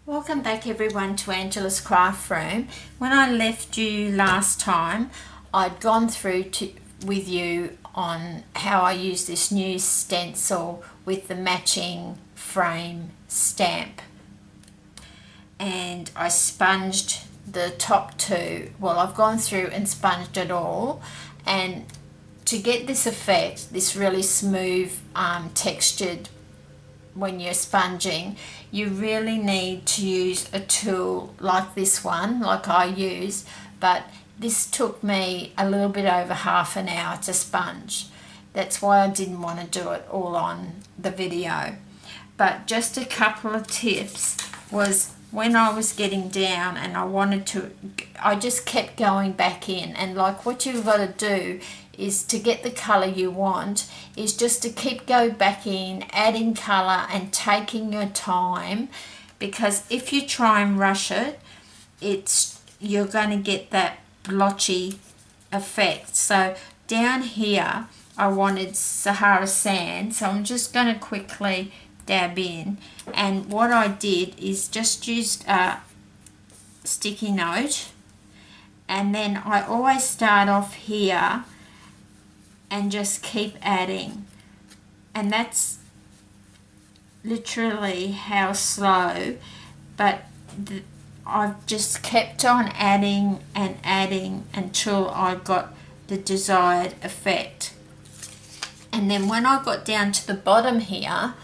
Welcome back everyone to Angela's Craft Room. When I left you last time, I'd gone through with you on how I use this new stencil with the matching frame stamp. And I sponged the top two. Well, I've gone through and sponged it all, and to get this effect, this really smooth textured when you're sponging, you really need to use a tool like this one, like I use, but this took me a little bit over half an hour to sponge. That's why I didn't want to do it all on the video. But just a couple of tips was when I was getting down and I just kept going back in, and like what you've got to do is to get the colour you want is just to keep go back in, adding colour and taking your time, because if you try and rush it, you're going to get that blotchy effect. So down here I wanted Sahara sand, so I'm just going to quickly dab in, and what I did is just used a sticky note, and then I always start off here and just keep adding, and that's literally how slow, but I've just kept on adding and adding until I got the desired effect. And then when I got down to the bottom here,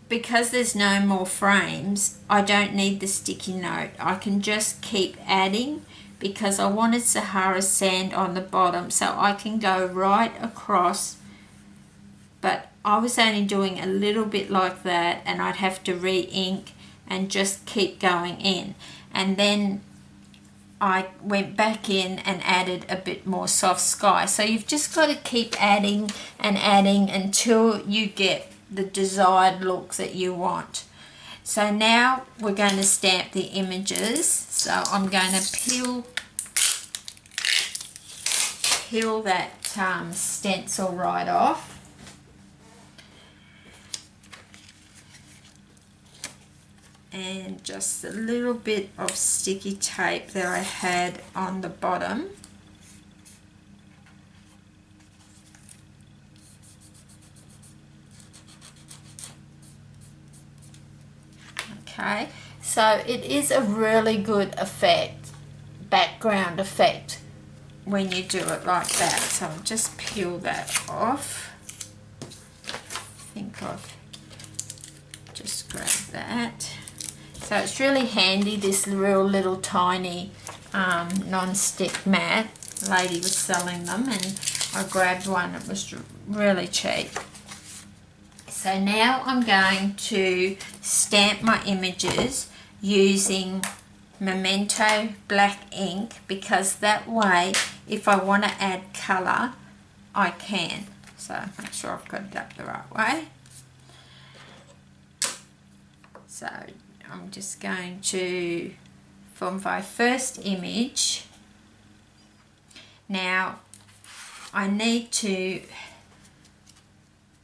because there's no more frames, I don't need the sticky note. I can just keep adding, because I wanted Sahara sand on the bottom, so I can go right across, but I was only doing a little bit like that, and I'd have to re-ink and just keep going in. And then I went back in and added a bit more soft sky. So you've just got to keep adding and adding until you get the desired look that you want. So now we're going to stamp the images. So I'm going to peel that stencil right off. And just a little bit of sticky tape that I had on the bottom. Okay, so it is a really good effect, background effect, when you do it like that. So I'll just peel that off. I think I've just grabbed that. So it's really handy, this real little tiny non-stick mat. The lady was selling them and I grabbed one. It was really cheap. So now I'm going to stamp my images using Memento black ink, because that way if I want to add colour I can. So make sure I've got it up the right way. So I'm just going to, for my first image, now I need to,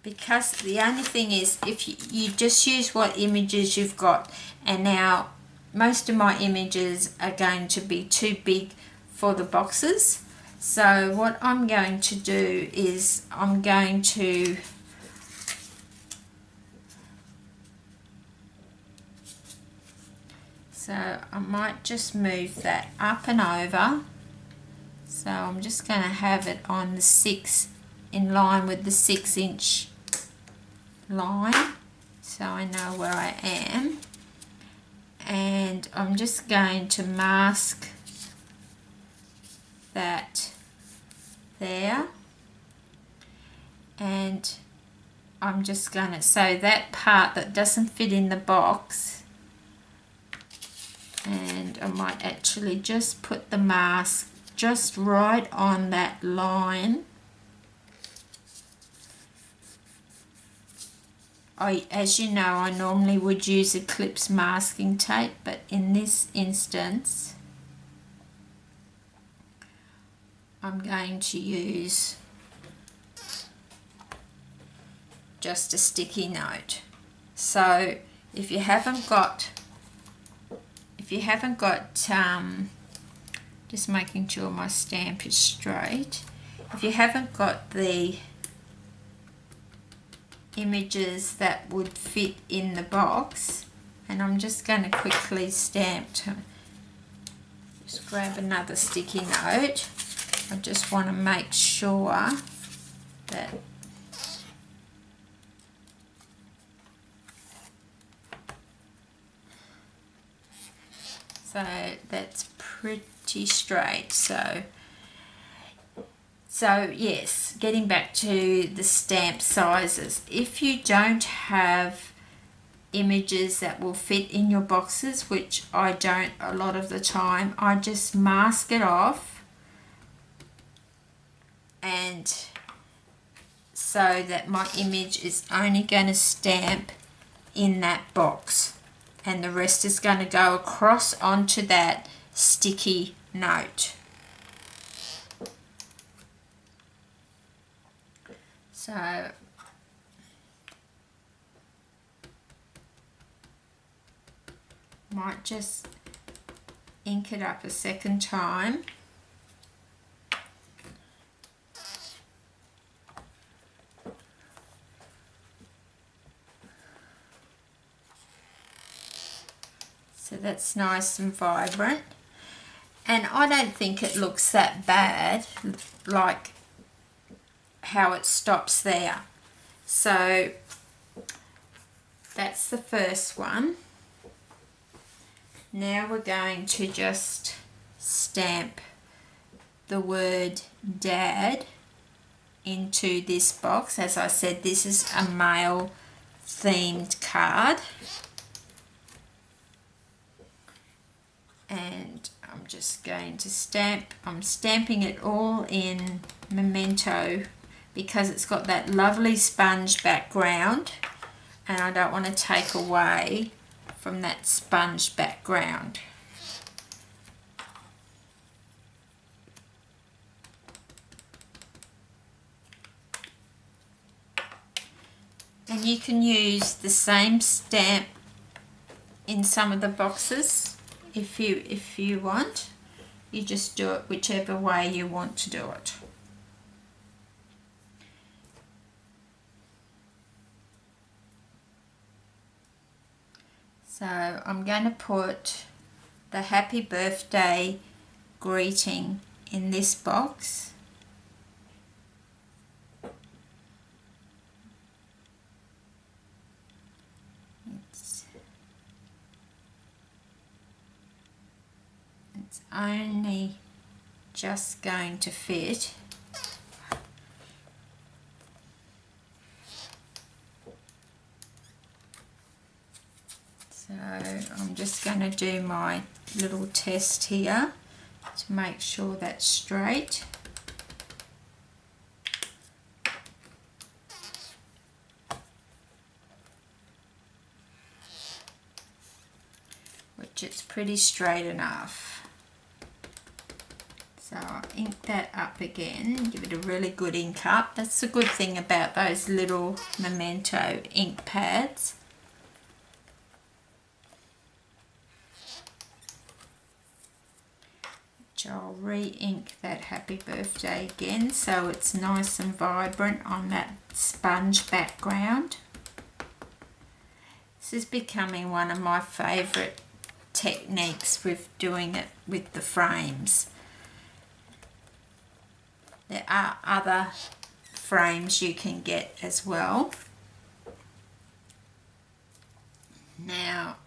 because the only thing is if you just use what images you've got, and now most of my images are going to be too big for the boxes. So what I'm going to do is I'm going to I might just move that up and over. So I'm just going to have it on the 6, in line with the 6-inch line, so I know where I am. And I'm just going to mask that there, and I'm just going to, so that part that doesn't fit in the box, and I might actually just put the mask just right on that line. As you know, I normally would use Eclipse masking tape, but in this instance I'm going to use just a sticky note. So if you haven't got if you haven't got, just making sure my stamp is straight, if you haven't got the images that would fit in the box, and I'm just going to quickly stamp to just grab another sticky note. I just want to make sure that so that's pretty straight. So yes, getting back to the stamp sizes, if you don't have images that will fit in your boxes, which I don't a lot of the time, I just mask it off, and so that my image is only going to stamp in that box and the rest is going to go across onto that sticky note. So might just ink it up a second time. So that's nice and vibrant, and I don't think it looks that bad, like how it stops there. So that's the first one. Now we're going to just stamp the word Dad into this box. As I said, this is a male themed card, and I'm just going to stamp. I'm stamping it all in Memento because it's got that lovely sponge background, and I don't want to take away from that sponge background. And you can use the same stamp in some of the boxes if you want. You just do it whichever way you want to do it. So I'm going to put the happy birthday greeting in this box. It's only just going to fit. So I'm just going to do my little test here to make sure that's straight. Which it's pretty straight enough. So I'll ink that up again, give it a really good ink up. That's the good thing about those little Memento ink pads. I'll re-ink that happy birthday again so it's nice and vibrant on that sponge background. This is becoming one of my favourite techniques with doing it with the frames. There are other frames you can get as well. Now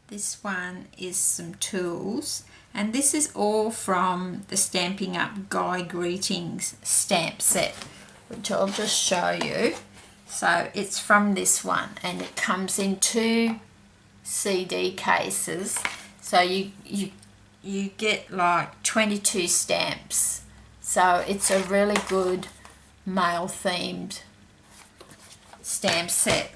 this one is some tools, and this is all from the Stamping Up Guy Greetings stamp set, which I'll just show you. So it's from this one, and it comes in 2 CD cases, so you get like 22 stamps. So it's a really good male themed stamp set.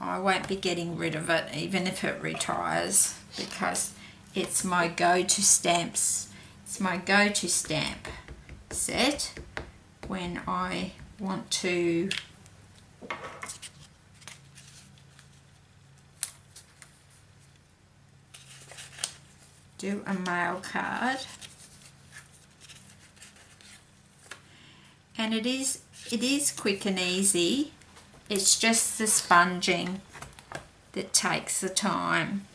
I won't be getting rid of it even if it retires, because it's my go-to stamps. It's my go-to stamp set when I want to do a mail card. And it is quick and easy. It's just the sponging that takes the time.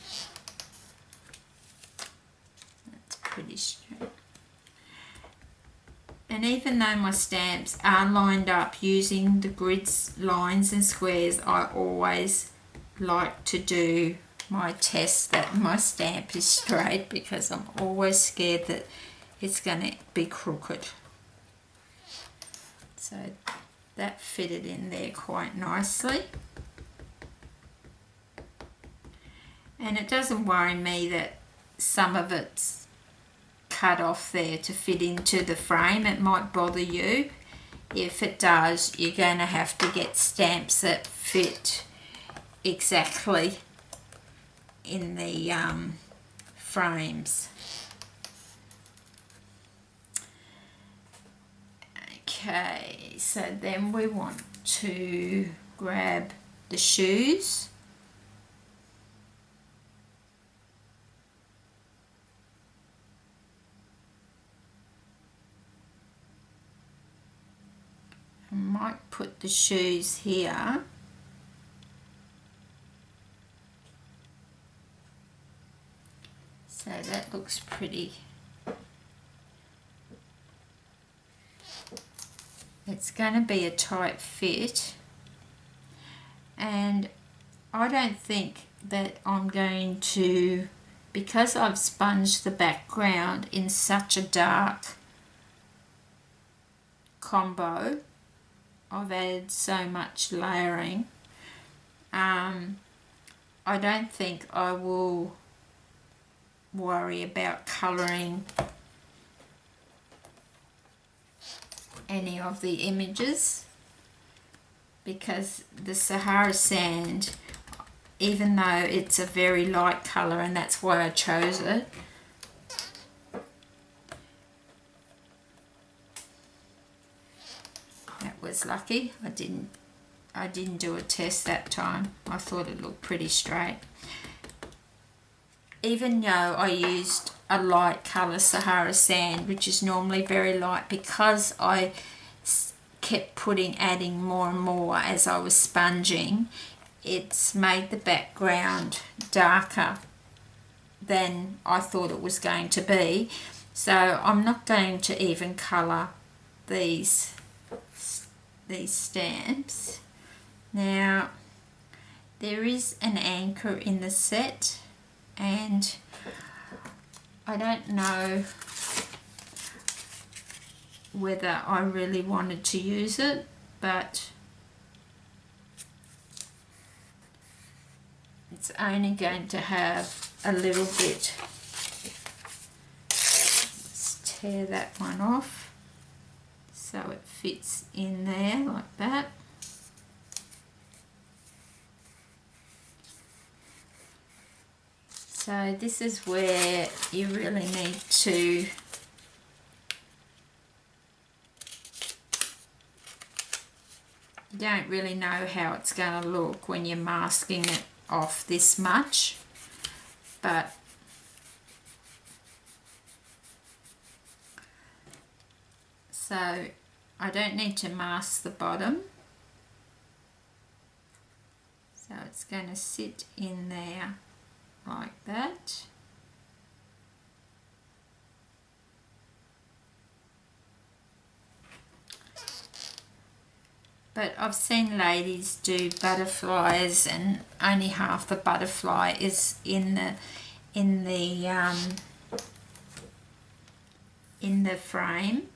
That's pretty straight. And even though my stamps are lined up using the grids, lines and squares, I always like to do my test that my stamp is straight, because I'm always scared that it's going to be crooked. So that fitted in there quite nicely. And it doesn't worry me that some of it's cut off there to fit into the frame. It might bother you. If it does, you're going to have to get stamps that fit exactly in the frames. Okay, so then we want to grab the shoes. I might put the shoes here. So that looks pretty. It's going to be a tight fit, and I don't think that I'm going to, because I've sponged the background in such a dark combo, I've added so much layering, I don't think I will worry about colouring any of the images, because the Sahara sand, even though it's a very light colour, and that's why I chose it, that was lucky. I didn't do a test that time. I thought it looked pretty straight. Even though I used a light colour Sahara sand, which is normally very light, because I kept adding more and more as I was sponging, it's made the background darker than I thought it was going to be. So I'm not going to even colour these stamps. Now, there is an anchor in the set, and I don't know whether I really wanted to use it, but it's only going to have a little bit. Let's tear that one off so it fits in there like that. So this is where you really need to you don't really know how it's going to look when you're masking it off this much, but so I don't need to mask the bottom, so it's going to sit in there like that. But I've seen ladies do butterflies, and only half the butterfly is in the frame,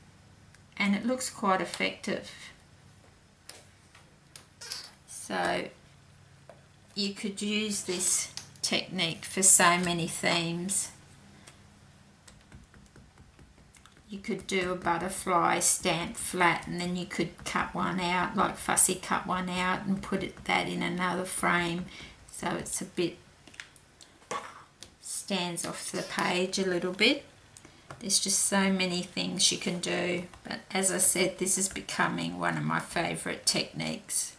and it looks quite effective. So you could use this technique for so many themes. You could do a butterfly stamped flat, and then you could cut one out, like fussy cut one out and put that in another frame, so it's a bit, stands off the page a little bit. There's just so many things you can do, but as I said, this is becoming one of my favourite techniques.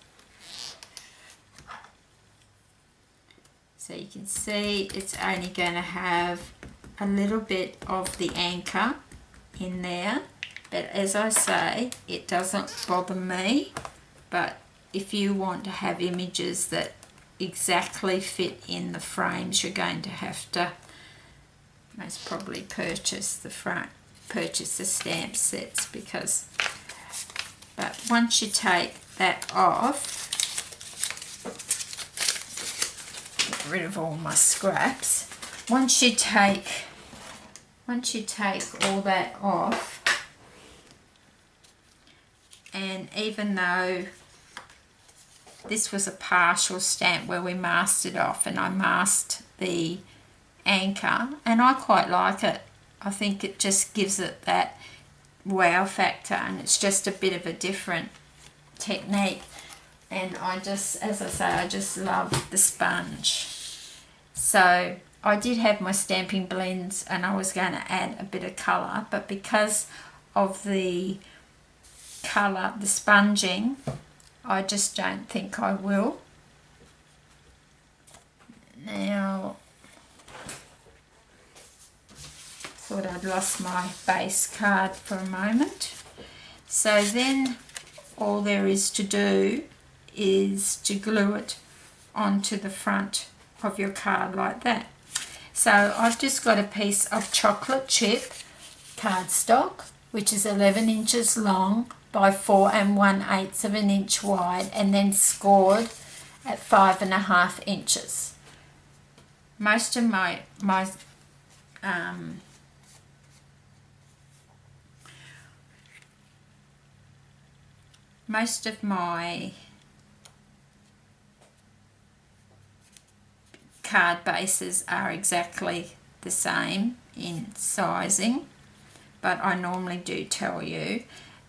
So you can see it's only going to have a little bit of the anchor in there, but as I say, it doesn't bother me. But if you want to have images that exactly fit in the frames, you're going to have to most probably purchase the stamp sets, because, but once you take that off, get rid of all my scraps. Once you take all that off, and even though this was a partial stamp where we masked it off, and I masked the anchor, and I quite like it. I think it just gives it that wow factor, and it's just a bit of a different technique. And I just, as I say, I just love the sponge. So I did have my stamping blends, and I was going to add a bit of colour, but because of the colour, the sponging, I just don't think I will. Now, thought I'd lost my base card for a moment. So then all there is to do is to glue it onto the front of your card like that. So I've just got a piece of chocolate chip cardstock, which is 11 inches long by 4 1/8 of an inch wide, and then scored at 5.5 inches. Most of my card bases are exactly the same in sizing, but I normally do tell you.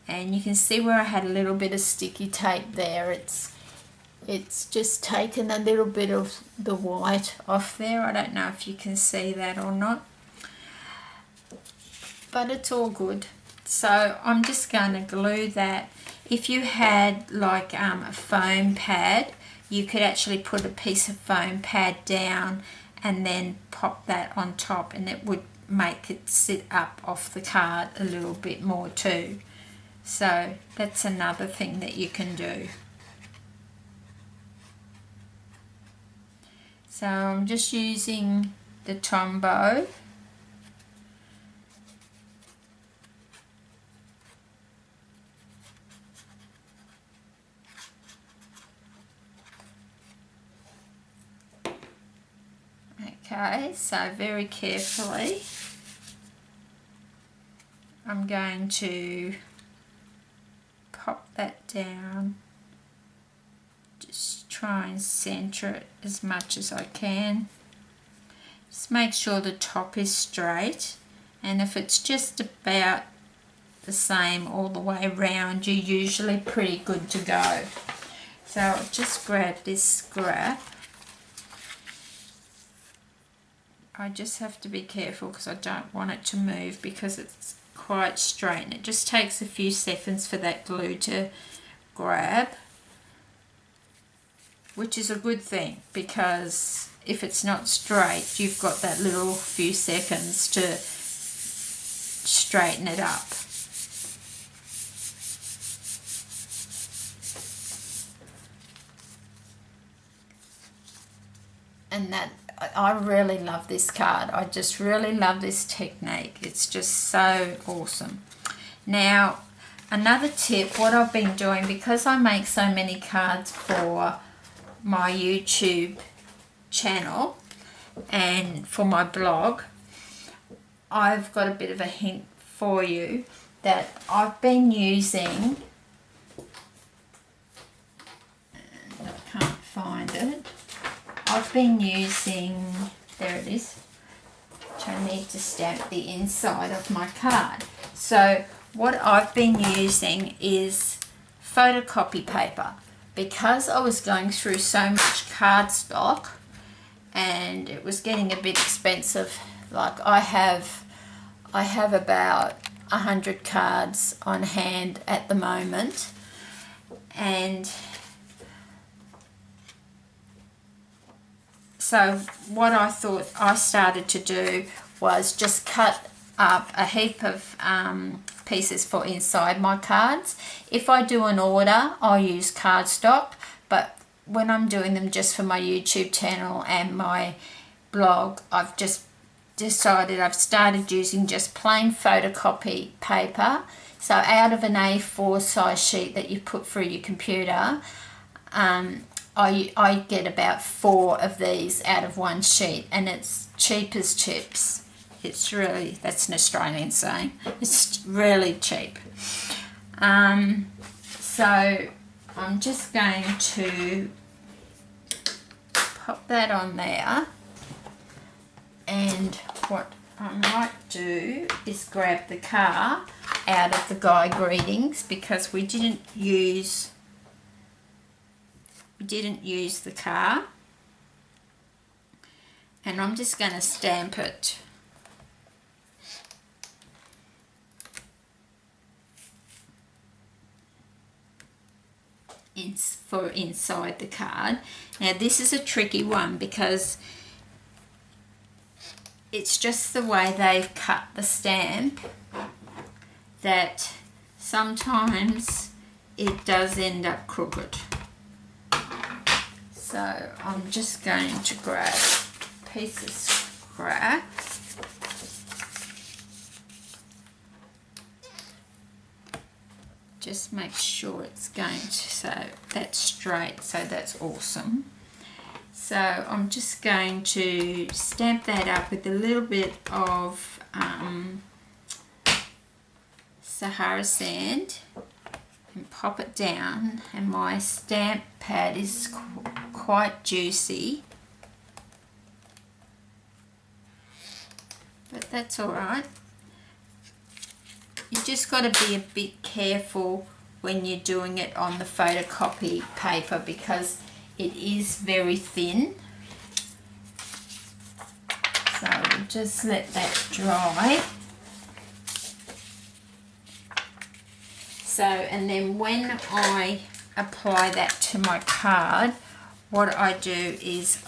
And you can see where I had a little bit of sticky tape there. It's just taken a little bit of the white off there. I don't know if you can see that or not, but it's all good. So I'm just going to glue that. If you had like a foam pad, you could actually put a piece of foam pad down and then pop that on top, and it would make it sit up off the card a little bit more too. So that's another thing that you can do. So I'm just using the Tombow. Okay, so very carefully I'm going to pop that down, just try and center it as much as I can. Just make sure the top is straight, and if it's just about the same all the way around, you're usually pretty good to go. So I'll just grab this scrap. I just have to be careful because I don't want it to move because it's quite straight, and it just takes a few seconds for that glue to grab, which is a good thing, because if it's not straight, you've got that little few seconds to straighten it up. And that, I really love this card. I just really love this technique. It's just so awesome. Now, another tip, what I've been doing, because I make so many cards for my YouTube channel and for my blog, I've got a bit of a hint for you that I've been using, and I can't find it. I've been using, there it is, which I need to stamp the inside of my card. So what I've been using is photocopy paper, because I was going through so much cardstock and it was getting a bit expensive. Like I have about 100 cards on hand at the moment, and so what I thought I started to do was just cut up a heap of pieces for inside my cards. If I do an order, I'll use cardstock, but when I'm doing them just for my YouTube channel and my blog, I've just decided I've started using just plain photocopy paper. So out of an A4 size sheet that you put through your computer, I get about 4 of these out of one sheet, and it's cheap as chips. It's really, that's an Australian saying, it's really cheap. So I'm just going to pop that on there, and what I might do is grab the car out of the Guy Greetings, because we didn't use the car, and I'm just going to stamp it for inside the card. Now this is a tricky one because it's just the way they've cut the stamp that sometimes it does end up crooked. So I'm just going to grab a piece of scrap . Just make sure it's going to, so that's straight, so that's awesome. So I'm just going to stamp that up with a little bit of Sahara sand and pop it down, and my stamp pad is quite juicy, but that's alright. You just got to be a bit careful when you're doing it on the photocopy paper because it is very thin. So we'll just let that dry. So, and then when I apply that to my card, what I do is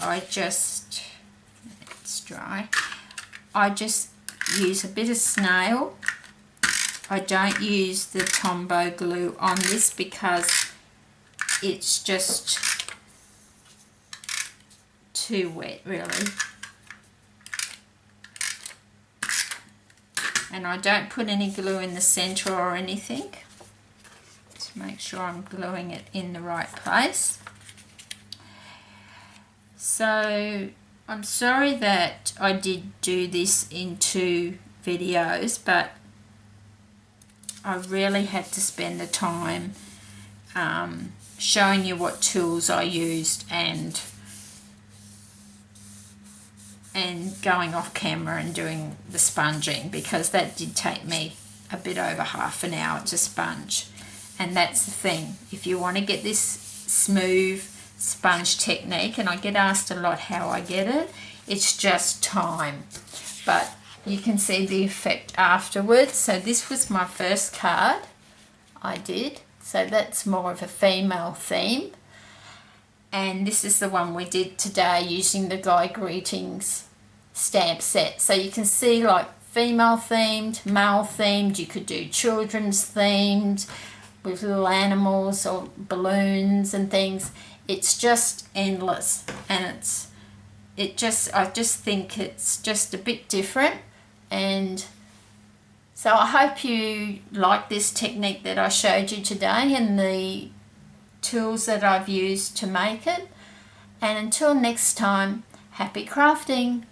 it's dry, I just use a bit of snail. I don't use the Tombow glue on this because it's just too wet really. And I don't put any glue in the center or anything. Just make sure I'm gluing it in the right place. So I'm sorry that I did do this in 2 videos, but I really had to spend the time showing you what tools I used and going off camera and doing the sponging, because that did take me a bit over half an hour to sponge. And that's the thing, if you want to get this smooth sponge technique, and I get asked a lot how I get it, it's just time. But you can see the effect afterwards. So this was my first card I did, so that's more of a female theme, and this is the one we did today using the Guy Greetings stamp set. So you can see like female themed, male themed, you could do children's themed with little animals or balloons and things. It's just endless, and I just think it's just a bit different. And so I hope you like this technique that I showed you today and the tools that I've used to make it. And until next time, happy crafting!